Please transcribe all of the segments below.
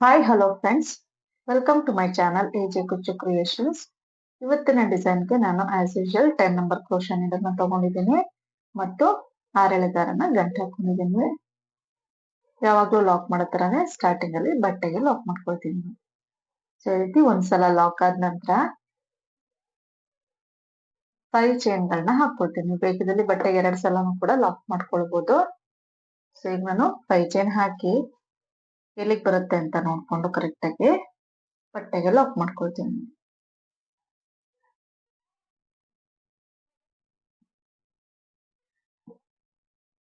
Hi hello friends, welcome to my channel AJ Kuchchu creations. ಇವತ್ತಿನ ಡಿಸೈನ್ಗೆ ನಾನು ಆಸ್ ಯೂಶುವಲ್ 10 ನಂಬರ್ ಕ್ರೋಶಾ ನೀಡಲ್ನ ತಗೊಂಡಿದ್ದೀನಿ ಮತ್ತು ಆರೆಳೆದಾರನ ಗಂಟು ಹಾಕೊಂಡಿದ್ದೀನಿ. ಯಾವಾಗ್ಲೂ ಲಾಕ್ ಮಾಡೋ ತರಾನೇ ಸ್ಟಾರ್ಟಿಂಗ್ ಅಲ್ಲಿ ಬಟ್ಟೆಗೆ ಲಾಕ್ ಮಾಡ್ಕೊಳ್ತೀನಿ. ಸೊ ಈ ರೀತಿ ಒಂದ್ಸಲ ಲಾಕ್ ಆದ ನಂತರ 5 ಚೈನ್ಗಳನ್ನ ಹಾಕೊಳ್ತೀನಿ. ಬೇಕದಲ್ಲಿ ಬಟ್ಟೆಗೆ 2 ಸಲನೂ ಕೂಡ ಲಾಕ್ ಮಾಡ್ಕೊಳ್ಬಹುದು. ಸೊ ಈಗ ನಾನು 5 ಚೈನ್ ಹಾಕಿ ಎಲ್ಲಿಗೆ ಬರುತ್ತೆ ಅಂತ ನೋಡ್ಕೊಂಡು ಕರೆಕ್ಟ್ ಆಗಿ ಬಟ್ಟೆಗೆ ಲಾಕ್ ಮಾಡ್ಕೊಳ್ತೀನಿ.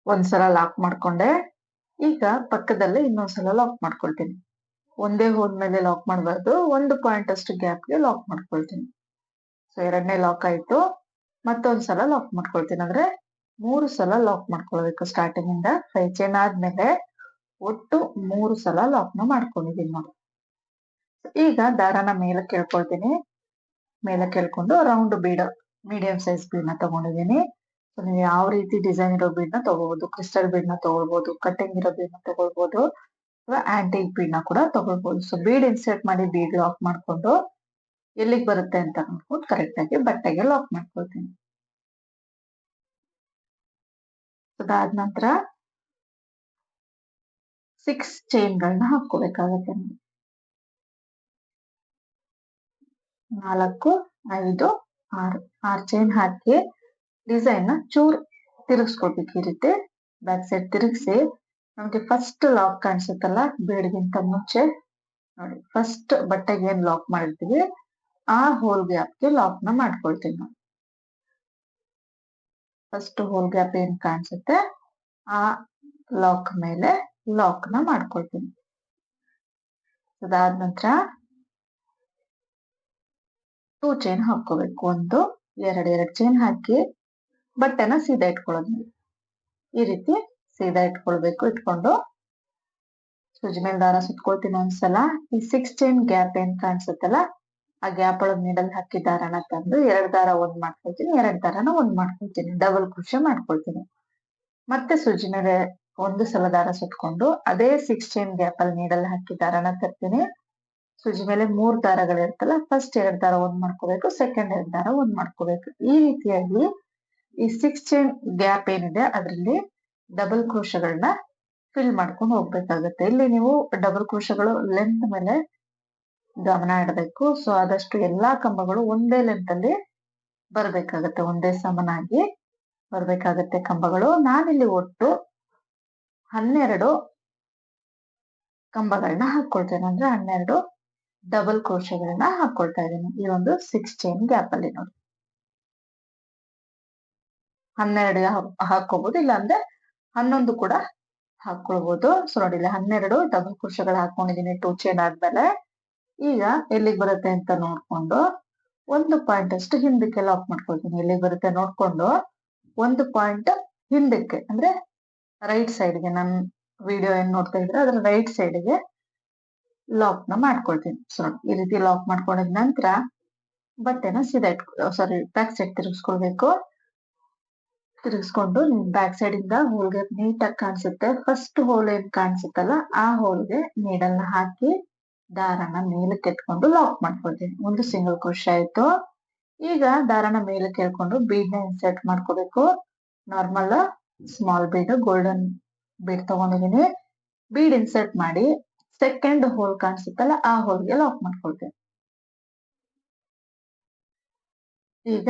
ಒಂದ್ಸಲ ಲಾಕ್ ಮಾಡ್ಕೊಂಡೆ. ಈಗ ಪಕ್ಕದಲ್ಲೇ ಇನ್ನೊಂದ್ಸಲ ಲಾಕ್ ಮಾಡ್ಕೊಳ್ತೀನಿ. ಒಂದೇ ಹೋದ್ಮೇಲೆ ಲಾಕ್ ಮಾಡಬಾರ್ದು, ಒಂದು ಪಾಯಿಂಟ್ ಅಷ್ಟು ಗ್ಯಾಪ್ಗೆ ಲಾಕ್ ಮಾಡ್ಕೊಳ್ತೀನಿ. ಸೊ ಎರಡನೇ ಲಾಕ್ ಆಯ್ತು. ಮತ್ತೊಂದ್ಸಲ ಲಾಕ್ ಮಾಡ್ಕೊಳ್ತೀನಿ. ಅಂದ್ರೆ 3 ಸಲ ಲಾಕ್ ಮಾಡ್ಕೊಳ್ಬೇಕು. ಸ್ಟಾರ್ಟಿಂಗ್ ಇಂದ 5 ಚೈನ್ ಆದ್ಮೇಲೆ ಒಟ್ಟು 3 ಸಲ ಲಾಕ್ ನ ಮಾಡ್ಕೊಂಡಿದೀನಿ ನೋಡಿ. ಈಗ ದಾರನ ಮೇಲೆ ಕೇಳ್ಕೊಳ್ತೀನಿ. ಮೇಲೆ ಕೇಳ್ಕೊಂಡು round bead, medium size bead ನ ತಗೊಂಡಿದ್ದೀನಿ. ಸೊ ನೀವು ಯಾವ ರೀತಿ ಡಿಸೈನ್ ಇರೋ ಬೀಡ್ ನ ತಗೋಬಹುದು. ಕ್ರಿಸ್ಟಲ್ ಬೀಡ್ ನ ತಗೊಳ್ಬಹುದು, ಕಟ್ಟಿಂಗ್ ಇರೋ ಬೀಡ್ ನ ತಗೊಳ್ಬಹುದು, ಅಥವಾ ಆಂಟಿಕ್ ಬೀಡ್ ನ ಕೂಡ ತಗೊಳ್ಬಹುದು. ಸೊ ಬೀಡ್ ಇನ್ಸರ್ಟ್ ಮಾಡಿ ಬೀಡ್ ಲಾಕ್ ಮಾಡ್ಕೊಂಡು ಎಲ್ಲಿಗೆ ಬರುತ್ತೆ ಅಂತ ನೋಡ್ಕೊಂಡು ಕರೆಕ್ಟ್ ಆಗಿ ಬಟ್ಟೆಗೆ ಲಾಕ್ ಮಾಡ್ಕೊಳ್ತೀನಿ. ಅದಾದ ನಂತರ 6 ಚೈನ್ಗಳನ್ನ ಹಾಕೋಬೇಕಾಗತ್ತೆ. 4, 5, 6 ಚೈನ್ ಹಾಕಿ ಡಿಸೈನ್ ನ ಚೂರ್ ತಿರುಗಿಸ್ಕೊಳ್ಬೇಕು. ಈ ರೀತಿ ಬ್ಯಾಕ್ ಸೈಡ್ ತಿರುಗಿಸಿ ನಮ್ಗೆ ಫಸ್ಟ್ ಲಾಕ್ ಕಾಣಿಸುತ್ತಲ್ಲ ಬೀಡ್ಗಿಂತ ಮುಂಚೆ ನೋಡಿ, ಫಸ್ಟ್ ಬಟ್ಟೆಗೆ ಏನ್ ಲಾಕ್ ಮಾಡಿರ್ತೀವಿ ಆ ಹೋಲ್ ಗ್ಯಾಪ್ಗೆ ಲಾಕ್ ನ ಮಾಡ್ಕೊಳ್ತೀನಿ ನಾವು. ಫಸ್ಟ್ ಹೋಲ್ ಗ್ಯಾಪ್ ಏನ್ ಕಾಣಿಸುತ್ತೆ ಆ ಲಾಕ್ ಮೇಲೆ ಲಾಕ್ ನ ಮಾಡ್ಕೊಳ್ತೀನಿ. ಅದಾದ ನಂತರ 2 ಚೈನ್ ಹಾಕೋಬೇಕು. 1, 2 ಚೈನ್ ಹಾಕಿ ಬಟ್ಟೆನ ಸೀದಾ ಇಟ್ಕೊಳ್ಳೋದು. ಈ ರೀತಿ ಸೀದಾ ಇಟ್ಕೊಳ್ಬೇಕು. ಇಟ್ಕೊಂಡು ಸೂಜಿ ಮೇಲೆ ದಾರ ಸುತ್ಕೊಳ್ತೀನಿ ಒಂದ್ಸಲ. ಈ 6 ಚೈನ್ ಗ್ಯಾಪ್ ಏನ್ ಕಾಣಿಸುತ್ತಲ್ಲ ಆ ಗ್ಯಾಪ್ ಒಳಗ್ ನೀಡಲ್ ಹಾಕಿ ದಾರನ ತಂದು 2 ದಾರ ಒಂದ್ ಮಾಡ್ಕೊಳ್ತೀನಿ, 2 ದಾರನ ಒಂದ್ ಮಾಡ್ಕೊಳ್ತೀನಿ, ಡಬಲ್ ಕ್ರೋಶೆ ಮಾಡ್ಕೊಳ್ತೀನಿ. ಮತ್ತೆ ಸೂಜಿ ಮೇಲೆ ಒಂದು ಸಲ ದಾರ ಸುತ್ಕೊಂಡು ಅದೇ 6 ಚೈನ್ ಗ್ಯಾಪ್ ಅಲ್ಲಿ ನೀಡಲ್ ಹಾಕಿ ದಾರನ ತರ್ತೀನಿ. ಸೂಜಿ ಮೇಲೆ 3 ದಾರಗಳಿರ್ತಲ್ಲ, ಫಸ್ಟ್ 2 ದಾರ ಒಂದ್ ಮಾಡ್ಕೋಬೇಕು, ಸೆಕೆಂಡ್ 2 ದಾರ ಒಂದ್ ಮಾಡ್ಕೋಬೇಕು. ಈ ರೀತಿಯಾಗಿ ಈ 6 ಚೈನ್ ಗ್ಯಾಪ್ ಏನಿದೆ ಅದರಲ್ಲಿ ಡಬಲ್ ಕ್ರೋಶಗಳನ್ನ ಫಿಲ್ ಮಾಡ್ಕೊಂಡು ಹೋಗ್ಬೇಕಾಗತ್ತೆ. ಇಲ್ಲಿ ನೀವು ಡಬಲ್ ಕ್ರೋಶಗಳು ಲೆಂತ್ ಮೇಲೆ ಗಮನ ಇಡಬೇಕು. ಸೊ ಆದಷ್ಟು ಎಲ್ಲಾ ಕಂಬಗಳು ಒಂದೇ ಲೆಂತ್ ಅಲ್ಲಿ ಬರ್ಬೇಕಾಗತ್ತೆ, ಒಂದೇ ಸಮನಾಗಿ ಬರ್ಬೇಕಾಗತ್ತೆ ಕಂಬಗಳು. ನಾನಿಲ್ಲಿ ಒಟ್ಟು 12 ಕಂಬಗಳನ್ನ ಹಾಕೊಳ್ತೇನೆ. ಅಂದ್ರೆ 12 ಡಬಲ್ ಕ್ರೋಶಗಳನ್ನ ಹಾಕೊಳ್ತಾ ಇದ್ದೀನಿ ಈ ಒಂದು 6 ಚೈನ್ ಗ್ಯಾಪ್ ಅಲ್ಲಿ. ನೋಡಿ 12 ಹಾಕೋಬಹುದು, ಇಲ್ಲ ಅಂದ್ರೆ 11 ಕೂಡ ಹಾಕೊಳ್ಬಹುದು. ಸೊ ನೋಡಿ ಇಲ್ಲಿ 12 ಡಬಲ್ ಕ್ರೋಶಗಳು ಹಾಕೊಂಡಿದೀನಿ 2 ಚೈನ್ ಆದ್ಮೇಲೆ. ಈಗ ಎಲ್ಲಿಗೆ ಬರುತ್ತೆ ಅಂತ ನೋಡ್ಕೊಂಡು ಒಂದು ಪಾಯಿಂಟ್ ಅಷ್ಟು ಹಿಂದಕ್ಕೆ ಲಾಕ್ ಮಾಡ್ಕೊಳ್ತೀನಿ. ಎಲ್ಲಿಗೆ ಬರುತ್ತೆ ನೋಡ್ಕೊಂಡು ಒಂದು ಪಾಯಿಂಟ್ ಹಿಂದಕ್ಕೆ, ಅಂದ್ರೆ ರೈಟ್ ಸೈಡ್ಗೆ, ನನ್ ವಿಡಿಯೋ ಏನ್ ನೋಡ್ತಾ ಇದ್ರೆ ಅದ್ರ ರೈಟ್ ಸೈಡ್ಗೆ ಲಾಕ್ ನ ಮಾಡ್ಕೊಳ್ತೀನಿ. ಸೊ ಈ ರೀತಿ ಲಾಕ್ ಮಾಡ್ಕೊಂಡಿದ ನಂತರ ಬಟ್ಟೆನ ಸೀದಾ ಬ್ಯಾಕ್ ಸೈಡ್ ತಿರುಗಿಸ್ಕೊಳ್ಬೇಕು. ತಿರುಗಿಸ್ಕೊಂಡು ಬ್ಯಾಕ್ ಸೈಡ್ ಇಂದ ಹೋಲ್ಗೆ ನೀಟಾಗಿ ಕಾಣಿಸುತ್ತೆ. ಫಸ್ಟ್ ಹೋಲ್ ಏನ್ ಕಾಣಿಸುತ್ತಲ್ಲ ಆ ಹೋಲ್ಗೆ ನೀಡಲ್ನ ಹಾಕಿ ದಾರನ ಮೇಲಕ್ಕೆ ಎತ್ಕೊಂಡು ಲಾಕ್ ಮಾಡ್ಕೊಳ್ತೀನಿ. ಒಂದು ಸಿಂಗಲ್ ಕ್ರೋಶೆ ಆಯ್ತು. ಈಗ ದಾರನ ಮೇಲಕ್ಕೆ ಎಳ್ಕೊಂಡು ಬೀಡ್ ನ ಇನ್ಸರ್ಟ್ ಮಾಡ್ಕೋಬೇಕು. Normal small bead, golden bead ತಗೊಂಡಿದೀನಿ. ಬೀಡ್ ಇನ್ಸರ್ಟ್ ಮಾಡಿ ಸೆಕೆಂಡ್ ಹೋಲ್ ಕಾಣಿಸುತ್ತಲ್ಲ ಆ ಹೋಲ್ಗೆ ಲಾಕ್ ಮಾಡ್ಕೊಳ್ತೀನಿ. ಈಗ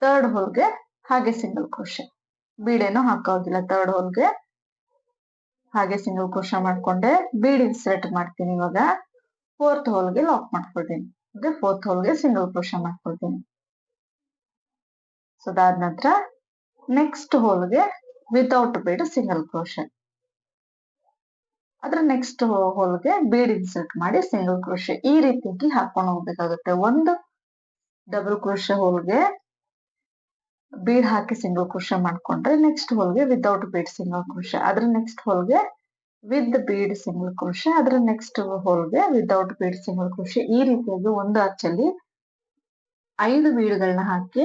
ಥರ್ಡ್ ಹೋಲ್ಗೆ ಹಾಗೆ ಸಿಂಗಲ್ ಕ್ರೋಶೆ, ಬೀಡೇನೋ ಹಾಕೋದಿಲ್ಲ. ಥರ್ಡ್ ಹೋಲ್ಗೆ ಹಾಗೆ ಸಿಂಗಲ್ ಕ್ರೋಶೆ ಮಾಡ್ಕೊಂಡೆ ಬೀಡ್ ಇನ್ಸರ್ಟ್ ಮಾಡ್ತೀನಿ. ಇವಾಗ ಫೋರ್ತ್ ಹೋಲ್ಗೆ ಲಾಕ್ ಮಾಡ್ಕೊಳ್ತೀನಿ. ಅಂದ್ರೆ ಫೋರ್ತ್ ಹೋಲ್ಗೆ ಸಿಂಗಲ್ ಕ್ರೋಶೆ ಮಾಡ್ಕೊಳ್ತೀನಿ. ಸೊ ಅದಾದ ನಂತರ ನೆಕ್ಸ್ಟ್ ಹೋಲ್ಗೆ ವಿತೌಟ್ ಬೀಡ್ ಸಿಂಗಲ್ ಕ್ರೋಶೆ, ಅದ್ರ ನೆಕ್ಸ್ಟ್ ಹೋಲ್ಗೆ ಬೀಡ್ ಇನ್ಸರ್ಟ್ ಮಾಡಿ ಸಿಂಗಲ್ ಕ್ರೋಶೆ. ಈ ರೀತಿಯಾಗಿ ಹಾಕೊಂಡು ಹೋಗ್ಬೇಕಾಗುತ್ತೆ. ಒಂದು ಡಬಲ್ ಕ್ರೋಶೆ ಹೋಲ್ಗೆ ಬೀಡ್ ಹಾಕಿ ಸಿಂಗಲ್ ಕ್ರೋಶೆ ಮಾಡ್ಕೊಂಡ್ರೆ ನೆಕ್ಸ್ಟ್ ಹೋಲ್ಗೆ ವಿತೌಟ್ ಬೀಡ್ ಸಿಂಗಲ್ ಕ್ರೋಶೆ, ಅದ್ರ ನೆಕ್ಸ್ಟ್ ಹೋಲ್ಗೆ ವಿತ್ ಬೀಡ್ ಸಿಂಗಲ್ ಕ್ರೋಶೆ, ಅದ್ರ ನೆಕ್ಸ್ಟ್ ಹೋಲ್ಗೆ ವಿತೌಟ್ ಬೀಡ್ ಸಿಂಗಲ್ ಕ್ರೋಶೆ. ಈ ರೀತಿಯಾಗಿ ಒಂದು ಅಚ್ಚಲ್ಲಿ 5 ಬೀಡ್ಗಳನ್ನ ಹಾಕಿ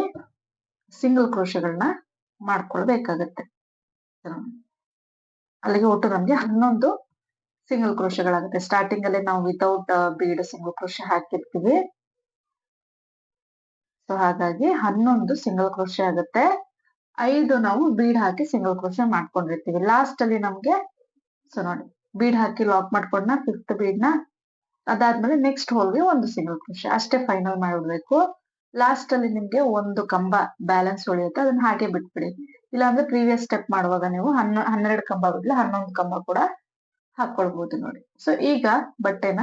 ಸಿಂಗಲ್ ಕ್ರೋಶೆಗಳನ್ನ ಮಾಡ್ಕೊಳ್ಬೇಕಾಗತ್ತೆ. ಅಲ್ಲಿಗೆ ಒಟ್ಟು ನಮ್ಗೆ 11 ಸಿಂಗಲ್ ಕ್ರೋಶೆಗಳಾಗುತ್ತೆ. ಸ್ಟಾರ್ಟಿಂಗ್ ಅಲ್ಲಿ ನಾವು ವಿತೌಟ್ ಬೀಡ್ ಸಿಂಗಲ್ ಕ್ರೋಶೆ ಹಾಕಿರ್ತೀವಿ. ಸೊ ಹಾಗಾಗಿ 11 ಸಿಂಗಲ್ ಕ್ರೋಶೆ ಆಗುತ್ತೆ. 5 ನಾವು ಬೀಡ್ ಹಾಕಿ ಸಿಂಗಲ್ ಕ್ರೋಶೆ ಮಾಡ್ಕೊಂಡಿರ್ತೀವಿ. ಲಾಸ್ಟ್ ಅಲ್ಲಿ ನಮ್ಗೆ ಸೊ ನೋಡಿ ಬೀಡ್ ಹಾಕಿ ಲಾಕ್ ಮಾಡ್ಕೊಂಡ 5th ಬೀಡ್ ನ ಅದಾದ್ಮೇಲೆ ನೆಕ್ಸ್ಟ್ ಹೋಲ್ಗೆ ಒಂದು ಸಿಂಗಲ್ ಕ್ರೋಶೆ ಅಷ್ಟೇ ಫೈನಲ್ ಮಾಡ್ಬಿಡ್ಬೇಕು. ಲಾಸ್ಟ್ ಅಲ್ಲಿ ನಿಮ್ಗೆ ಒಂದು ಕಂಬ ಬ್ಯಾಲೆನ್ಸ್ ಉಳಿಯುತ್ತೆ, ಅದನ್ನ ಹಾಗೆ ಬಿಟ್ಬಿಡಿ. ಇಲ್ಲಾಂದ್ರೆ ಪ್ರೀವಿಯಸ್ ಸ್ಟೆಪ್ ಮಾಡುವಾಗ ನೀವು 12 ಕಂಬ ಬದಲು 11 ಕಂಬ ಕೂಡ ಹಾಕೊಳ್ಬಹುದು ನೋಡಿ. ಸೊ ಈಗ ಬಟ್ಟೆನ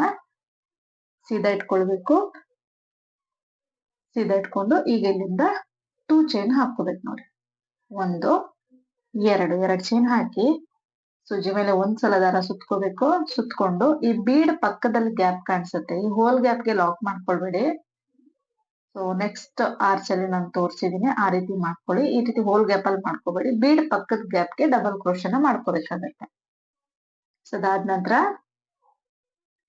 ಸೀದಾ ಇಟ್ಕೊಳ್ಬೇಕು. ಸೀದಾ ಇಟ್ಕೊಂಡು ಈಗ ಇಲ್ಲಿಂದ 2 ಚೈನ್ ಹಾಕೋಬೇಕು ನೋಡಿ. 1 2 ಚೈನ್ ಹಾಕಿ ಸೂಜಿ ಮೇಲೆ ಒಂದ್ಸಲ ದಾರ ಸುತ್ಕೋಬೇಕು. ಸುತ್ಕೊಂಡು ಈ ಬೀಡ್ ಪಕ್ಕದಲ್ಲಿ ಗ್ಯಾಪ್ ಕಾಣಿಸುತ್ತೆ, ಈ ಹೋಲ್ ಗ್ಯಾಪ್ಗೆ ಲಾಕ್ ಮಾಡ್ಕೊಳ್ಬೇಡಿ. ಸೊ ನೆಕ್ಸ್ಟ್ ಆರ್ಚ್ ಅಲ್ಲಿ ನಾನು ತೋರಿಸಿದೀನಿ, ಆ ರೀತಿ ಮಾಡ್ಕೊಳ್ಳಿ. ಈ ರೀತಿ ಹೋಲ್ ಗ್ಯಾಪ್ ಅಲ್ಲಿ ಮಾಡ್ಕೋಬೇಡಿ, ಬೀಡ್ ಪಕ್ಕದ ಗ್ಯಾಪ್ಗೆ ಡಬಲ್ ಕ್ರೋಶನ ಮಾಡ್ಕೋಬೇಕಾಗತ್ತೆ. ಸೊ ಅದಾದ ನಂತರ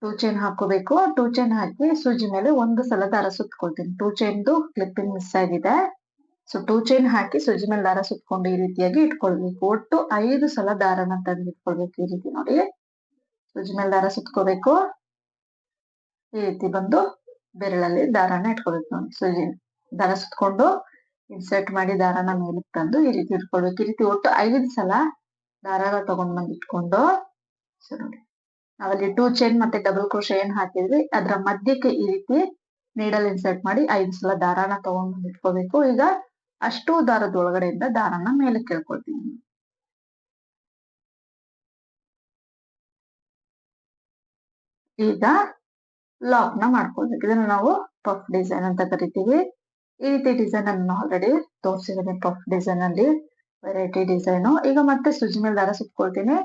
2 ಚೈನ್ ಹಾಕೋಬೇಕು. 2 ಚೈನ್ ಹಾಕಿ ಸೂಜಿ ಮೇಲೆ ಒಂದು ಸಲ ದಾರ ಸುತ್ಕೊಳ್ತೀನಿ. 2 ಚೈನ್ದು ಕ್ಲಿಪ್ಪಿಂಗ್ ಮಿಸ್ ಆಗಿದೆ. ಸೊ 2 ಚೈನ್ ಹಾಕಿ ಸೂಜಿ ಮೇಲೆ ದಾರ ಸುತ್ಕೊಂಡು ಈ ರೀತಿಯಾಗಿ ಇಟ್ಕೊಳ್ಬೇಕು. ಒಟ್ಟು 5 ಸಲ ದಾರನ ತಂದು ಇಟ್ಕೊಳ್ಬೇಕು. ಈ ರೀತಿ ನೋಡಿ ಸೂಜಿ ಮೇಲೆ ದಾರ ಸುತ್ಕೋಬೇಕು. ಈ ರೀತಿ ಬಂದು ಬೆರಳಲ್ಲಿ ದಾರನ ಇಟ್ಕೊಳ್ಬೇಕು ನೋಡಿ. ಸೂಜಿ ದಾರ ಸುತ್ಕೊಂಡು ಇನ್ಸರ್ಟ್ ಮಾಡಿ ದಾರನ ಮೇಲೆ ತಂದು ಈ ರೀತಿ ಇಟ್ಕೊಳ್ಬೇಕು. ಈ ರೀತಿ ಒಟ್ಟು 5 ಸಲ ದಾರನ ತಗೊಂಡ್ ಬಂದು ಇಟ್ಕೊಂಡು ಸೊ ನೋಡಿ ನಾವಲ್ಲಿ 2 ಚೈನ್ ಮತ್ತೆ ಡಬಲ್ ಕ್ರೋಶೆ ಏನ್ ಹಾಕಿದ್ವಿ ಅದ್ರ ಮಧ್ಯಕ್ಕೆ ಈ ರೀತಿ ನೀಡಲ್ ಇನ್ಸರ್ಟ್ ಮಾಡಿ 5 ಸಲ ದಾರಾನ ತಗೊಂಡ್ ಬಂದು ಇಟ್ಕೋಬೇಕು. ಈಗ ಅಷ್ಟು ದಾರದ ಒಳಗಡೆಯಿಂದ ದಾರನ ಮೇಲೆ ಕೇಳ್ಕೊಳ್ತೀನಿ. ಈಗ ಲಾಕ್ ನ ಮಾಡ್ಕೊಳ್ಬೇಕು. ಇದನ್ನ ನಾವು ಪಫ್ ಡಿಸೈನ್ ಅಂತ ಕರಿತೀವಿ. ಈ ರೀತಿ ಡಿಸೈನ್ ಅನ್ನು ಆಲ್ರೆಡಿ ತೋರಿಸಿದ್ದೀನಿ. ಪಫ್ ಡಿಸೈನ್ ಅಲ್ಲಿ ವೆರೈಟಿ ಡಿಸೈನ್. ಈಗ ಮತ್ತೆ ಸೂಜಿ ಮೇಲೆ ದಾರ ಸುತ್ಕೊಳ್ತೀನಿ.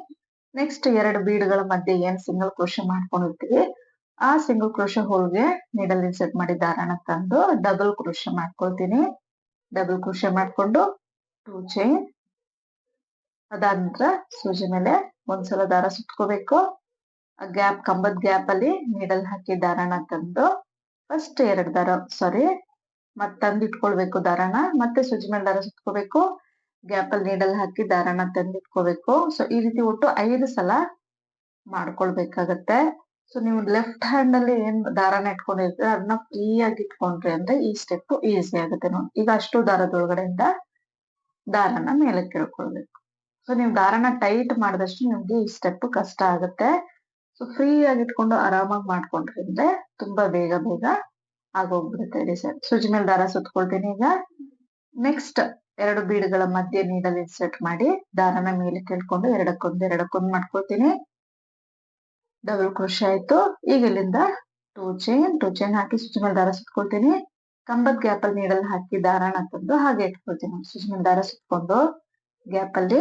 ನೆಕ್ಸ್ಟ್ 2 ಬೀಡ್ಗಳ ಮಧ್ಯೆ ಏನ್ ಸಿಂಗಲ್ ಕ್ರೋಶೆ ಮಾಡ್ಕೊಂಡಿರ್ತೀವಿ ಆ ಸಿಂಗಲ್ ಕ್ರೋಶೆ ಹೋಲ್ಗೆ ನೀಡಲ್ ಇನ್ಸರ್ಟ್ ಮಾಡಿ ದಾರನ ತಂದು ಡಬಲ್ ಕ್ರೋಶೆ ಮಾಡ್ಕೊಳ್ತೀನಿ. ಡಬಲ್ ಕ್ರೋಶೆ ಮಾಡ್ಕೊಂಡು 2 ಚೈನ್. ಅದಾದ ನಂತರ ಸೂಜಿ ಮೇಲೆ ಒಂದ್ಸಲ ದಾರ ಸುತ್ಕೋಬೇಕು. ಆ ಗ್ಯಾಪ್ ಕಂಬದ ಗ್ಯಾಪ್ ಅಲ್ಲಿ ನೀಡಲ್ ಹಾಕಿ ದಾರನ ತಂದು ಫಸ್ಟ್ 2 ದಾರ ಮತ್ ತಂದು ಇಟ್ಕೊಳ್ಬೇಕು ದಾರನ. ಮತ್ತೆ ಸೂಜಿ ಮೇಲೆ ದಾರ ಸುತ್ಕೋಬೇಕು. ಗ್ಯಾಪ್ ಅಲ್ಲಿ ನೀಡಲ್ ಹಾಕಿ ದಾರನ ತಂದು ಇಟ್ಕೋಬೇಕು. ಸೊ ಈ ರೀತಿ ಒಟ್ಟು 5 ಸಲ ಮಾಡ್ಕೊಳ್ಬೇಕಾಗತ್ತೆ. ಸೊ ನೀವು ಲೆಫ್ಟ್ ಹ್ಯಾಂಡ್ ಅಲ್ಲಿ ಏನ್ ದಾರನ ಇಟ್ಕೊಂಡಿರ್ತೀರ ಅದನ್ನ ಫ್ರೀ ಆಗಿ ಇಟ್ಕೊಂಡ್ರಿ ಅಂದ್ರೆ ಈ ಸ್ಟೆಪ್ ಈಸಿ ಆಗುತ್ತೆ ನೋಡಿ. ಈಗ ಅಷ್ಟು ದಾರದೊಳಗಡೆಯಿಂದ ದಾರನ ಮೇಲೆ ಕೇಳ್ಕೊಳ್ಬೇಕು. ಸೊ ನೀವು ದಾರನ ಟೈಟ್ ಮಾಡಿದಷ್ಟು ನಿಮ್ಗೆ ಈ ಸ್ಟೆಪ್ ಕಷ್ಟ ಆಗುತ್ತೆ. ಸೊ ಫ್ರೀ ಆಗಿ ಇಟ್ಕೊಂಡು ಆರಾಮಾಗಿ ಮಾಡ್ಕೊಂಡ್ರಿ ಅಂದ್ರೆ ತುಂಬಾ ಬೇಗ ಆಗೋಗ್ಬಿಡುತ್ತೆ ಡಿಸೈನ್. ಸೂಜಿ ಮೇಲೆ ದಾರ ಸುತ್ಕೊಳ್ತೀನಿ. ಈಗ ನೆಕ್ಸ್ಟ್ 2 ಬೀಡ್ಗಳ ಮಧ್ಯೆ ನೀಡಲ್ ಇನ್ಸರ್ಟ್ ಮಾಡಿ ದಾರನ ಮೇಲೆ ಕೇಳ್ಕೊಂಡು ಎರಡಕ್ಕೊಂದು ಮಾಡ್ಕೊಳ್ತೀನಿ. ಡಬಲ್ ಕ್ರೋಶೆ ಆಯ್ತು. ಈಗ ಇಲ್ಲಿಂದ 2 ಚೈನ್ ಹಾಕಿ ಸೂಜಿ ಮೇಲೆ ದಾರ ಸುತ್ಕೊಳ್ತೀನಿ. ಕಂಬದ ಗ್ಯಾಪ್ ಅಲ್ಲಿ ನೀಡಲ್ ಹಾಕಿ ದಾರನ ತಂದು ಹಾಗೆ ಇಟ್ಕೊಳ್ತೀನಿ. ಸೂಜಿ ಮೇಲೆ ದಾರ ಸುತ್ಕೊಂಡು ಗ್ಯಾಪ್ ಅಲ್ಲಿ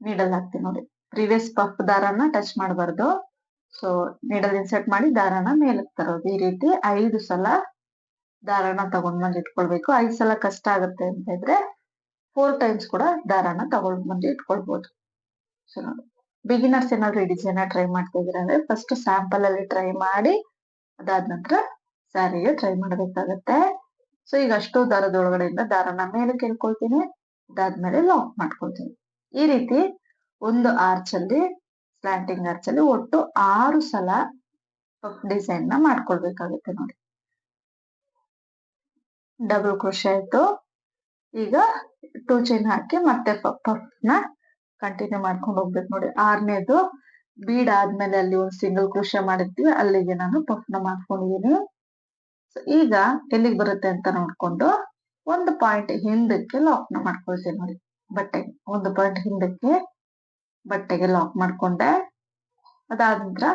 ನೀಡಲ್ ಹಾಕ್ತೀನಿ ನೋಡಿ. ಪ್ರೀವಿಯಸ್ ಪಫ್ ದಾರನ ಟಚ್ ಮಾಡಬಾರ್ದು. ಸೊ ನೀಡಲ್ ಇನ್ಸರ್ಟ್ ಮಾಡಿ ದಾರನ ಮೇಲಕ್ಕೆ ತರೋದು. ಈ ರೀತಿ 5 ಸಲ ದಾರನ ತಗೊಂಡ್ ಬಂದು ಇಟ್ಕೊಳ್ಬೇಕು. 5 ಸಲ ಕಷ್ಟ ಆಗುತ್ತೆ ಅಂತ ಇದ್ರೆ 4 ಟೈಮ್ಸ್ ಕೂಡ ದಾರನ ತಗೊಂಡ್ ಬಂದು ಇಟ್ಕೊಳ್ಬಹುದು. ಸೊ ನೋಡಿ ಬಿಗಿನರ್ಸ್ ಏನಾದ್ರು ಈ ಡಿಸೈನ್ ಟ್ರೈ ಮಾಡ್ತಾ ಇದೀರ ಅಂದ್ರೆ ಫಸ್ಟ್ ಸ್ಯಾಂಪಲ್ ಅಲ್ಲಿ ಟ್ರೈ ಮಾಡಿ ಅದಾದ ನಂತರ ಸ್ಯಾರಿಗೆ ಟ್ರೈ ಮಾಡ್ಬೇಕಾಗತ್ತೆ. ಸೊ ಈಗ ಅಷ್ಟು ದಾರದ ಒಳಗಡೆಯಿಂದ ದಾರನ ಮೇಲೆ ಕೇಳ್ಕೊಳ್ತೀನಿ. ಅದಾದ್ಮೇಲೆ ಲಾಕ್ ಮಾಡ್ಕೊಳ್ತೀನಿ. ಈ ರೀತಿ ಒಂದು ಆರ್ಚ್ ಅಲ್ಲಿ ಸ್ಲ್ಯಾಂಟಿಂಗ್ ಆರ್ಚ್ ಅಲ್ಲಿ ಒಟ್ಟು 6 ಸಲ ಪಫ್ ಡಿಸೈನ್ ನ ಮಾಡ್ಕೊಳ್ಬೇಕಾಗುತ್ತೆ ನೋಡಿ. ಡಬಲ್ ಕ್ರೋಶೆ ಆಯ್ತು. ಈಗ 2 ಚೈನ್ ಹಾಕಿ ಮತ್ತೆ ಪಫ್ ನ ಕಂಟಿನ್ಯೂ ಮಾಡ್ಕೊಂಡು ಹೋಗ್ಬೇಕು ನೋಡಿ. 6ನೇದು ಬೀಡ್ ಆದ್ಮೇಲೆ ಅಲ್ಲಿ ಒಂದು ಸಿಂಗಲ್ ಕ್ರೋಶೆ ಮಾಡಿರ್ತೀವಿ ಅಲ್ಲಿಗೆ ನಾನು ಪಫ್ ನ ಮಾಡ್ಕೊಂಡಿದೀನಿ. ಈಗ ಎಲ್ಲಿಗೆ ಬರುತ್ತೆ ಅಂತ ನೋಡ್ಕೊಂಡು ಒಂದು ಪಾಯಿಂಟ್ ಹಿಂದಕ್ಕೆ ಲಾಕ್ ನ ಮಾಡ್ಕೊಳ್ತೀನಿ ನೋಡಿ. ಬಟ್ಟೆಗೆ ಒಂದು ಪಾಯಿಂಟ್ ಹಿಂದಕ್ಕೆ ಬಟ್ಟೆಗೆ ಲಾಕ್ ಮಾಡ್ಕೊಂಡೆ. ಅದಾದ ನಂತರ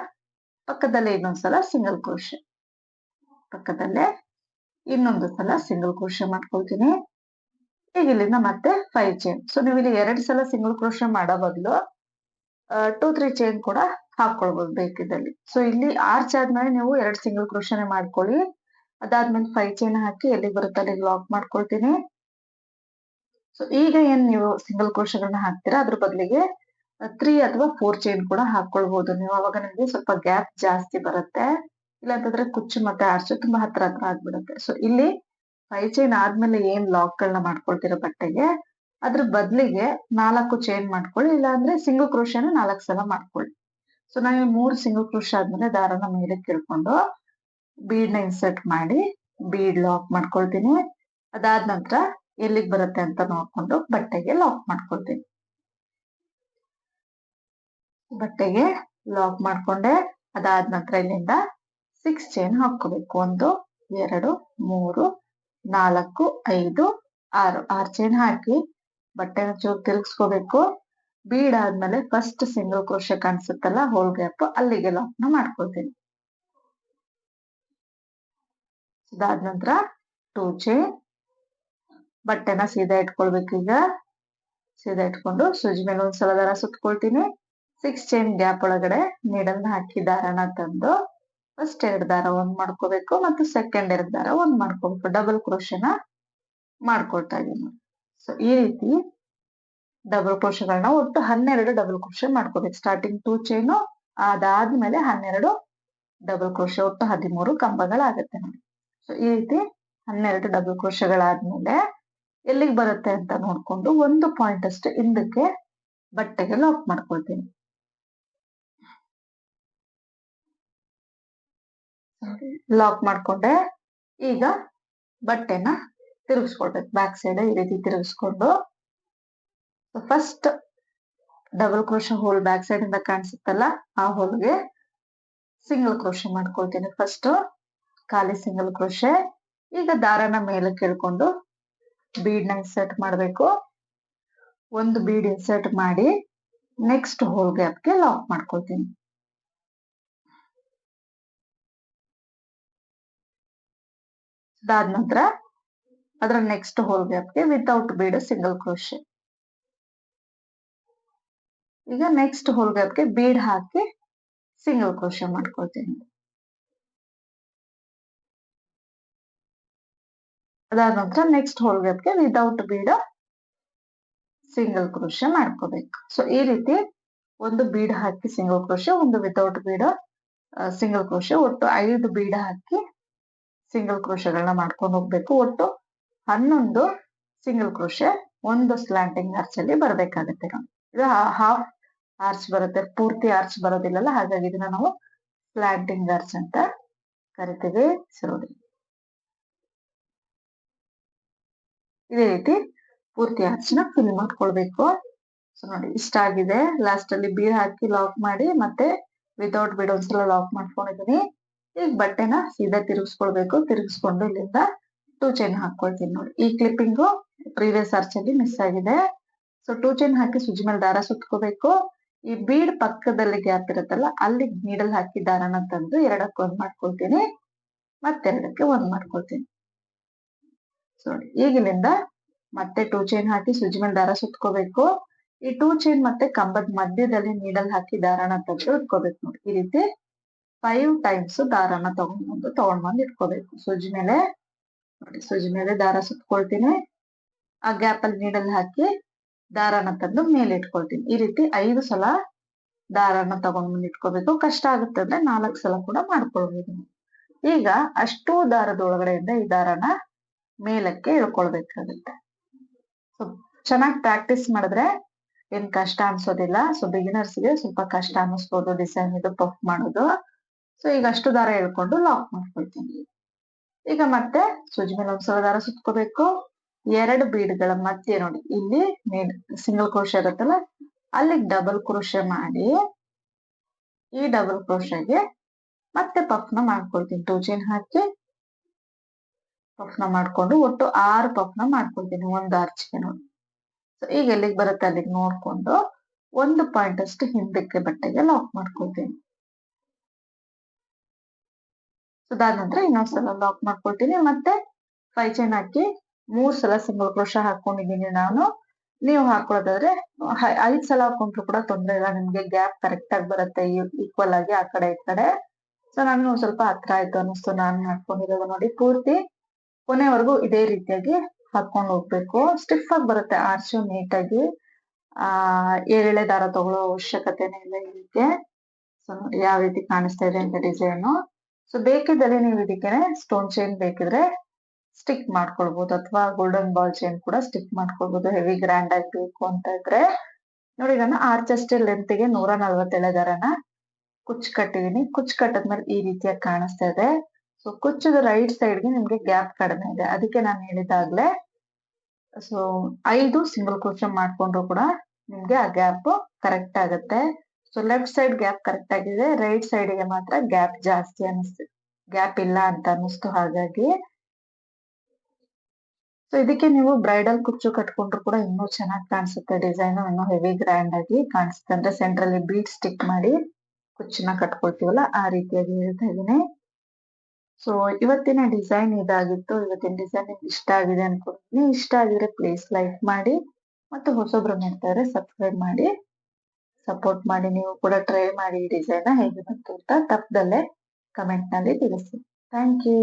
ಪಕ್ಕದಲ್ಲೇ ಇನ್ನೊಂದ್ಸಲ ಸಿಂಗಲ್ ಕ್ರೋಶೆ, ಪಕ್ಕದಲ್ಲೇ ಇನ್ನೊಂದು ಸಲ ಸಿಂಗಲ್ ಕ್ರೋಶೆ ಮಾಡ್ಕೊಳ್ತೀನಿ. ಈಗ ಇಲ್ಲಿಂದ ಮತ್ತೆ 5 ಚೈನ್. ಸೊ ನೀವು ಇಲ್ಲಿ 2 ಸಲ ಸಿಂಗಲ್ ಕ್ರೋಶೆ ಮಾಡೋ ಬದಲು 2-3 ಚೈನ್ ಕೂಡ ಹಾಕೊಳ್ಬಹುದು ಬೇಕಿದ್ದಲ್ಲಿ. ಸೊ ಇಲ್ಲಿ ಆರ್ಚ್ ಆದ್ಮೇಲೆ ನೀವು 2 ಸಿಂಗಲ್ ಕ್ರೋಶೆನೆ ಮಾಡ್ಕೊಳ್ಳಿ. ಅದಾದ್ಮೇಲೆ 5 ಚೈನ್ ಹಾಕಿ ಎಲ್ಲಿಗೆ ಬರುತ್ತೆ ಅಲ್ಲಿಗೆ ಲಾಕ್ ಮಾಡ್ಕೊಳ್ತೀನಿ. ಸೊ ಈಗ ಏನ್ ನೀವು ಸಿಂಗಲ್ ಕ್ರೋಶೆಗಳನ್ನ ಹಾಕ್ತೀರಾ ಅದ್ರ ಬದಲಿಗೆ 3 ಅಥವಾ 4 ಚೈನ್ ಕೂಡ ಹಾಕೊಳ್ಬಹುದು ನೀವು. ಅವಾಗ ನಿಮ್ಗೆ ಸ್ವಲ್ಪ ಗ್ಯಾಪ್ ಜಾಸ್ತಿ ಬರುತ್ತೆ. ಇಲ್ಲಾಂತಂದ್ರೆ ಕುಚ್ಚು ಮತ್ತೆ ಆರ್ಚು ತುಂಬಾ ಹತ್ರ ಆಗ್ಬಿಡುತ್ತೆ. ಸೊ ಇಲ್ಲಿ 5 ಚೈನ್ ಆದ್ಮೇಲೆ ಏನ್ ಲಾಕ್ ಗಳನ್ನ ಮಾಡ್ಕೊಳ್ತಿರೋ ಬಟ್ಟೆಗೆ ಅದ್ರ ಬದ್ಲಿಗೆ 4 ಚೈನ್ ಮಾಡ್ಕೊಳ್ಳಿ. ಇಲ್ಲಾಂದ್ರೆ ಸಿಂಗಲ್ ಕ್ರೋಶೆನ 4 ಸಲ ಮಾಡ್ಕೊಳ್ಳಿ. ಸೊ ನಾವು 3 ಸಿಂಗಲ್ ಕ್ರೋಶ್ ಆದ್ಮೇಲೆ ದಾರನ ಮೇಲೆ ಕೇಳ್ಕೊಂಡು ಬೀಡ್ ನ ಇನ್ಸರ್ಟ್ ಮಾಡಿ ಬೀಡ್ ಲಾಕ್ ಮಾಡ್ಕೊಳ್ತೀನಿ. ಅದಾದ ನಂತರ ಎಲ್ಲಿಗೆ ಬರುತ್ತೆ ಅಂತ ನೋಡ್ಕೊಂಡು ಬಟ್ಟೆಗೆ ಲಾಕ್ ಮಾಡ್ಕೊಳ್ತೀನಿ. ಬಟ್ಟೆಗೆ ಲಾಕ್ ಮಾಡ್ಕೊಂಡೆ. ಅದಾದ ನಂತರ ಇಲ್ಲಿಂದ 6 ಚೈನ್ ಹಾಕೋಬೇಕು. 1 2 3 4 5 6 ಚೈನ್ ಹಾಕಿ ಬಟ್ಟೆನ ಚೂರು ತಿರುಗಿಸ್ಕೋಬೇಕು. ಬೀಡ್ ಆದ್ಮೇಲೆ ಫಸ್ಟ್ ಸಿಂಗಲ್ ಕ್ರೋಶೆ ಕಾಣಿಸುತ್ತಲ್ಲ ಹೋಲ್ ಗ್ಯಾಪ್, ಅಲ್ಲಿಗೆ ಲಾಕ್ ನ ಮಾಡ್ಕೊಳ್ತೀನಿ. ಅದಾದ ನಂತರ 2 ಚೈನ್ ಬಟ್ಟೆನ ಸೀದಾ ಇಟ್ಕೊಳ್ಬೇಕು. ಈಗ ಸೀದಾ ಇಟ್ಕೊಂಡು ಸೂಜಿ ಮೇಲೆ ಒಂದ್ಸಲ ದಾರ ಸುತ್ಕೊಳ್ತೀನಿ. 6 ಚೈನ್ ಗ್ಯಾಪ್ ಒಳಗಡೆ ನೀಡಲ್ ಹಾಕಿ ದಾರನ ತಂದು ಫಸ್ಟ್ 2 ದಾರ ಒಂದ್ ಮಾಡ್ಕೋಬೇಕು ಮತ್ತು ಸೆಕೆಂಡ್ 2 ದಾರ ಒಂದ್ ಮಾಡ್ಕೋಬೇಕು. ಡಬಲ್ ಕ್ರೋಶೆನ ಮಾಡ್ಕೊಳ್ತಾ ಇದೀನಿ. ಸೊ ಈ ರೀತಿ ಡಬಲ್ ಕ್ರೋಶೆಗಳನ್ನ ಒಟ್ಟು 12 ಡಬಲ್ ಕ್ರೋಶೆ ಮಾಡ್ಕೋಬೇಕು. ಸ್ಟಾರ್ಟಿಂಗ್ 2 ಚೈನು, ಅದಾದ್ಮೇಲೆ 12 ಡಬಲ್ ಕ್ರೋಶೆ, ಒಟ್ಟು 13 ಕಂಬಗಳಾಗತ್ತೆ ನೋಡಿ. ಸೊ ಈ ರೀತಿ 12 ಡಬಲ್ ಕ್ರೋಶೆಗಳಾದ್ಮೇಲೆ ಎಲ್ಲಿಗೆ ಬರುತ್ತೆ ಅಂತ ನೋಡ್ಕೊಂಡು ಒಂದು ಪಾಯಿಂಟ್ ಅಷ್ಟು ಹಿಂದಕ್ಕೆ ಬಟ್ಟೆಗೆ ಲಾಕ್ ಮಾಡ್ಕೊಳ್ತೀನಿ. ಲಾಕ್ ಮಾಡ್ಕೊಂಡೆ. ಈಗ ಬಟ್ಟೆನ ತಿರುಗಿಸ್ಕೊಳ್ಬೇಕು. ಬ್ಯಾಕ್ ಸೈಡ್ ಈ ರೀತಿ ತಿರುಗಿಸ್ಕೊಂಡು first double crochet hole back side ಇಂದ ಕಾಣಿಸುತ್ತಲ್ಲ ಆ ಹೋಲ್ಗೆ ಸಿಂಗಲ್ ಕ್ರೋಶೆ ಮಾಡ್ಕೊಳ್ತೀನಿ. ಫಸ್ಟ್ ಖಾಲಿ ಸಿಂಗಲ್ ಕ್ರೋಶೆ. ಈಗ ದಾರನ ಮೇಲೆ ಕೇಳ್ಕೊಂಡು ಬೀಡ್ ನ ಇನ್ಸರ್ಟ್ ಮಾಡ್ಬೇಕು. ಒಂದು ಬೀಡ್ ಇನ್ಸರ್ಟ್ ಮಾಡಿ ನೆಕ್ಸ್ಟ್ ಹೋಲ್ ಗ್ಯಾಪ್ಗೆ ಲಾಕ್ ಮಾಡ್ಕೊಳ್ತೀನಿ. ಅದಾದ ನಂತರ ಅದರ ನೆಕ್ಸ್ಟ್ ಹೋಲ್ ಗ್ಯಾಪ್ಗೆ ವಿತೌಟ್ ಬೀಡ್ ಸಿಂಗಲ್ ಕ್ರೋಶೆ. ಈಗ ನೆಕ್ಸ್ಟ್ ಹೋಲ್ ಗ್ಯಾಪ್ಗೆ ಬೀಡ್ ಹಾಕಿ ಸಿಂಗಲ್ ಕ್ರೋಶೆ ಮಾಡ್ಕೊಳ್ತೀನಿ. ಅದಾದ ನಂತರ ನೆಕ್ಸ್ಟ್ ಹೋಲ್ ಗ್ಯಾಪ್ಗೆ ವಿತೌಟ್ ಬೀಡ್ ಸಿಂಗಲ್ ಕ್ರೋಶೆ ಮಾಡ್ಕೋಬೇಕು. ಸೊ ಈ ರೀತಿ ಒಂದು ಬೀಡ್ ಹಾಕಿ ಸಿಂಗಲ್ ಕ್ರೋಶೆ, ಒಂದು ವಿತೌಟ್ ಬೀಡ್ ಸಿಂಗಲ್ ಕ್ರೋಶೆ, ಒಟ್ಟು 5 ಬೀಡ್ ಹಾಕಿ ಸಿಂಗಲ್ ಕ್ರೋಶೆಗಳನ್ನ ಮಾಡ್ಕೊಂಡು ಹೋಗ್ಬೇಕು. ಒಟ್ಟು 11 ಸಿಂಗಲ್ ಕ್ರೋಶೆ ಒಂದು ಸ್ಲಾಂಟಿಂಗ್ ಆರ್ಚ್ ಅಲ್ಲಿ ಬರ್ಬೇಕಾಗತ್ತೆ. ಇದು ಹಾಫ್ ಆರ್ಚ್ ಬರುತ್ತೆ, ಪೂರ್ತಿ ಆರ್ಚ್ ಬರೋದಿಲ್ಲಲ್ಲ, ಹಾಗಾಗಿ ಇದನ್ನ ನಾವು ಸ್ಲಾಂಟಿಂಗ್ ಆರ್ಚ್ ಅಂತ ಕರಿತೀವಿ. ಸರಿ, ಇದೇ ರೀತಿ ಪೂರ್ತಿ ಆರ್ಚ್ ನ ಫಿಲ್ ಮಾಡ್ಕೊಳ್ಬೇಕು. ಸೊ ನೋಡಿ ಇಷ್ಟ ಆಗಿದೆ. ಲಾಸ್ಟ್ ಅಲ್ಲಿ ಬೀಡ್ ಹಾಕಿ ಲಾಕ್ ಮಾಡಿ ಮತ್ತೆ ವಿತೌಟ್ ಬೀಡ್ ಒಂದ್ಸಲ ಲಾಕ್ ಮಾಡ್ಕೊಂಡಿದೀನಿ. ಈಗ ಬಟ್ಟೆನ ಸೀದಾ ತಿರುಗಿಸ್ಕೊಳ್ಬೇಕು. ತಿರುಗಿಸ್ಕೊಂಡು ಇಲ್ಲಿಂದ 2 ಚೈನ್ ಹಾಕೊಳ್ತೀನಿ. ನೋಡಿ ಈ ಕ್ಲಿಪ್ಪಿಂಗು ಪ್ರೀವಿಯಸ್ ಆರ್ಚ್ ಅಲ್ಲಿ ಮಿಸ್ ಆಗಿದೆ. ಸೊ 2 ಚೈನ್ ಹಾಕಿ ಸೂಜಿ ಮೇಲೆ ದಾರ ಸುತ್ಕೋಬೇಕು. ಈ ಬೀಡ್ ಪಕ್ಕದಲ್ಲಿ ಗ್ಯಾಪ್ ಇರುತ್ತಲ್ಲ ಅಲ್ಲಿ ನೀಡಲ್ ಹಾಕಿ ದಾರನ ತಂದು 2ಕ್ಕೆ ಒಂದ್ ಮಾಡ್ಕೊಳ್ತೀನಿ, ಮತ್ತೆರಡಕ್ಕೆ ಒಂದ್ ಮಾಡ್ಕೊಳ್ತೀನಿ. ಸೊ ಈಗ ಇಲ್ಲಿಂದ ಮತ್ತೆ 2 ಚೈನ್ ಹಾಕಿ ಸೂಜಿ ಮೇಲೆ ದಾರ ಸುತ್ಕೋಬೇಕು. ಈ 2 ಚೈನ್ ಮತ್ತೆ ಕಂಬದ ಮಧ್ಯದಲ್ಲಿ ನೀಡಲ್ ಹಾಕಿ ದಾರನ ತೆಗೆದು ಇಟ್ಕೋಬೇಕು. ನೋಡಿ ಈ ರೀತಿ 5 ಟೈಮ್ಸ್ ದಾರನ ತಗೊಂಡ್ಬಂದು ಇಟ್ಕೋಬೇಕು. ಸೂಜಿ ಮೇಲೆ ನೋಡಿ, ಸೂಜಿ ಮೇಲೆ ದಾರ ಸುತ್ಕೊಳ್ತೀನಿ. ಆ ಗ್ಯಾಪ್ ಅಲ್ಲಿ ನೀಡಲ್ ಹಾಕಿ ದಾರನ ತಂದು ಮೇಲೆ ಇಟ್ಕೊಳ್ತೀನಿ. ಈ ರೀತಿ 5 ಸಲ ದಾರನ ತಗೊಂಡ್ಬಂದು ಇಟ್ಕೋಬೇಕು. ಕಷ್ಟ ಆಗುತ್ತೆ ಅಂದ್ರೆ 4 ಸಲ ಕೂಡ ಮಾಡ್ಕೊಳ್ಬಹುದು. ಈಗ ಅಷ್ಟು ದಾರದ ಒಳಗಡೆಯಿಂದ ಈ ದಾರನ ಮೇಲಕ್ಕೆ ಇಳ್ಕೊಳ್ಬೇಕಾಗುತ್ತೆ. ಸೊ ಚೆನ್ನಾಗಿ ಪ್ರಾಕ್ಟೀಸ್ ಮಾಡಿದ್ರೆ ಏನ್ ಕಷ್ಟ ಅನ್ಸೋದಿಲ್ಲ. ಸೊ ಬಿಗಿನರ್ಸ್ಗೆ ಸ್ವಲ್ಪ ಕಷ್ಟ ಅನ್ನಿಸ್ಬೋದು ಡಿಸೈನ್ ಇದು ಪಫ್ ಮಾಡೋದು. ಸೊ ಈಗ ಅಷ್ಟು ದಾರ ಎಳ್ಕೊಂಡು ಲಾಕ್ ಮಾಡ್ಕೊಳ್ತೀನಿ. ಈಗ ಮತ್ತೆ ಸೂಜಿ ಮೇಲೆ ಒಂದ್ಸಲ ದಾರ ಸುತ್ಕೋಬೇಕು. 2 ಬೀಡ್ಗಳ ಮಧ್ಯೆ ನೋಡಿ ಇಲ್ಲಿ ಸಿಂಗಲ್ ಕ್ರೋಶೆ ಇರುತ್ತಲ್ಲ ಅಲ್ಲಿಗೆ ಡಬಲ್ ಕ್ರೋಶೆ ಮಾಡಿ ಈ ಡಬಲ್ ಕ್ರೋಶೆಗೆ ಮತ್ತೆ ಪಫ್ ನ ಮಾಡ್ಕೊಳ್ತೀನಿ. 2 ಚೈನ್ ಹಾಕಿ ಪಫ್ ನ ಮಾಡ್ಕೊಂಡು ಒಟ್ಟು 6 ಪಫ್ ನ ಮಾಡ್ಕೊಳ್ತೀನಿ ಒಂದು ಆರ್ಚ್ಗೆ ನೋಡಿ. ಸೊ ಈಗ ಎಲ್ಲಿಗೆ ಬರುತ್ತೆ ಅಲ್ಲಿಗೆ ನೋಡ್ಕೊಂಡು ಒಂದು ಪಾಯಿಂಟ್ ಅಷ್ಟು ಹಿಂದಕ್ಕೆ ಬಟ್ಟೆಗೆ ಲಾಕ್ ಮಾಡ್ಕೊಳ್ತೀನಿ. ಅದಾದ ನಂತರ ಇನ್ನೊಂದ್ಸಲ ಲಾಕ್ ಮಾಡ್ಕೊಳ್ತೀನಿ. ಮತ್ತೆ 5 ಚೈನ್ ಹಾಕಿ 3 ಸಲ ಸಿಂಗಲ್ ಕ್ರೋಶೆ ಹಾಕೊಂಡಿದ್ದೀನಿ ನಾನು. ನೀವು ಹಾಕೊಳ್ಳೋದಾದ್ರೆ 5 ಸಲ ಹಾಕೊಂಡ್ರು ಕೂಡ ತೊಂದ್ರೆ ಇಲ್ಲ, ನಿಮ್ಗೆ ಗ್ಯಾಪ್ ಕರೆಕ್ಟ್ ಆಗಿ ಬರುತ್ತೆ ಈಕ್ವಲ್ ಆಗಿ ಆ ಕಡೆ ಈ ಕಡೆ. ಸೊ ನಾನು ಸ್ವಲ್ಪ ಹತ್ರ ಆಯ್ತು ಅನ್ನಿಸ್ತು ನಾನು ಹಾಕೊಂಡಿರೋದು. ನೋಡಿ ಪೂರ್ತಿ ಕೊನೆವರೆಗೂ ಇದೇ ರೀತಿಯಾಗಿ ಹಾಕೊಂಡು ಹೋಗ್ಬೇಕು. ಸ್ಟಿಫ್ ಆಗಿ ಬರುತ್ತೆ ಆರ್ಚು ನೀಟಾಗಿ. ಎಳೆ ದಾರ ತಗೊಳ್ಳೋ ಅವಶ್ಯಕತೆನೇ ಇಲ್ಲ ಇದಕ್ಕೆ. ಸೊ ನೋಡಿ ಯಾವ ರೀತಿ ಕಾಣಿಸ್ತಾ ಇದೆ ಅಂತ ಡಿಸೈನು. ಸೊ ಬೇಕಿದ್ದರೆ ನೀವು ಇದಕ್ಕೆ ಸ್ಟೋನ್ ಚೈನ್ ಬೇಕಿದ್ರೆ ಸ್ಟಿಕ್ ಮಾಡ್ಕೊಳ್ಬಹುದು, ಅಥವಾ ಗೋಲ್ಡನ್ ಬಾಲ್ ಚೈನ್ ಕೂಡ ಸ್ಟಿಕ್ ಮಾಡ್ಕೊಳ್ಬಹುದು ಹೆವಿ ಗ್ರ್ಯಾಂಡ್ ಆಗಿ ಬೇಕು ಅಂತ ಇದ್ರೆ. ನೋಡಿ ನಾನು ಆರ್ಚ್ ಅಷ್ಟೇ ಲೆಂತ್ಗೆ 147 ದಾರನ ಕುಚ್ಚು ಕಟ್ಟಿದೀನಿ. ಕುಚ್ಚು ಕಟ್ಟದ್ಮೇಲೆ ಈ ರೀತಿಯಾಗಿ ಕಾಣಿಸ್ತಾ ಇದೆ. ಸೊ ಕುಚ್ಚದ ರೈಟ್ ಸೈಡ್ಗೆ ನಿಮ್ಗೆ ಗ್ಯಾಪ್ ಕಡಿಮೆ ಇದೆ, ಅದಕ್ಕೆ ನಾನು ಹೇಳಿದಾಗ್ಲೇ ಸೊ 5 ಸಿಂಗಲ್ ಕ್ರೋಶೆ ಮಾಡ್ಕೊಂಡ್ರು ಕೂಡ ನಿಮ್ಗೆ ಆ ಗ್ಯಾಪ್ ಕರೆಕ್ಟ್ ಆಗುತ್ತೆ. So left side gap correct ಆಗಿದೆ, ರೈಟ್ ಸೈಡ್ಗೆ ಮಾತ್ರ ಗ್ಯಾಪ್ ಜಾಸ್ತಿ ಅನಿಸ್ತು, ಗ್ಯಾಪ್ ಇಲ್ಲ ಅಂತ ಅನಿಸ್ತು. ಹಾಗಾಗಿ ಸೊ ಇದಕ್ಕೆ ನೀವು ಬ್ರೈಡಲ್ ಕುಚ್ಚು ಕಟ್ಕೊಂಡ್ರು ಕೂಡ ಇನ್ನೂ ಚೆನ್ನಾಗಿ ಕಾಣಿಸುತ್ತೆ. ಡಿಸೈನ್ ಇನ್ನೂ ಹೆವಿ ಗ್ರ್ಯಾಂಡ್ ಆಗಿ ಕಾಣಿಸುತ್ತೆ. ಅಂದ್ರೆ ಸೆಂಟ್ರಲ್ಲಿ ಬೀಡ್ ಸ್ಟಿಕ್ ಮಾಡಿ ಕುಚ್ಚನ್ನ ಕಟ್ಕೊಳ್ತೀವಲ್ಲ ಆ ರೀತಿಯಾಗಿ ಹೇಳ್ತಾ ಇದೀನಿ. ಸೊ ಇವತ್ತಿನ ಡಿಸೈನ್ ಇದಾಗಿತ್ತು. ಇವತ್ತಿನ ಡಿಸೈನ್ ನಿಮ್ಗೆ ಇಷ್ಟ ಆಗಿದೆ ಅನ್ಕೊಳ್ತೀನಿ. ಇಷ್ಟ ಆಗಿದ್ರೆ ಪ್ಲೀಸ್ ಲೈಕ್ ಮಾಡಿ, ಮತ್ತು ಹೊಸೊಬ್ರು ನೋಡ್ತಾ ಇದ್ರೆ ಸಬ್ಸ್ಕ್ರೈಬ್ ಮಾಡಿ ಸಪೋರ್ಟ್ ಮಾಡಿ. ನೀವು ಕೂಡ ಟ್ರೈ ಮಾಡಿ ಈ ಡಿಸೈನ್ ಹೇಗೆ ಬಂತು ಅಂತ ತಪ್ಪದಲ್ಲೇ ಕಮೆಂಟ್ ನಲ್ಲಿ ತಿಳಿಸಿ. Thank you.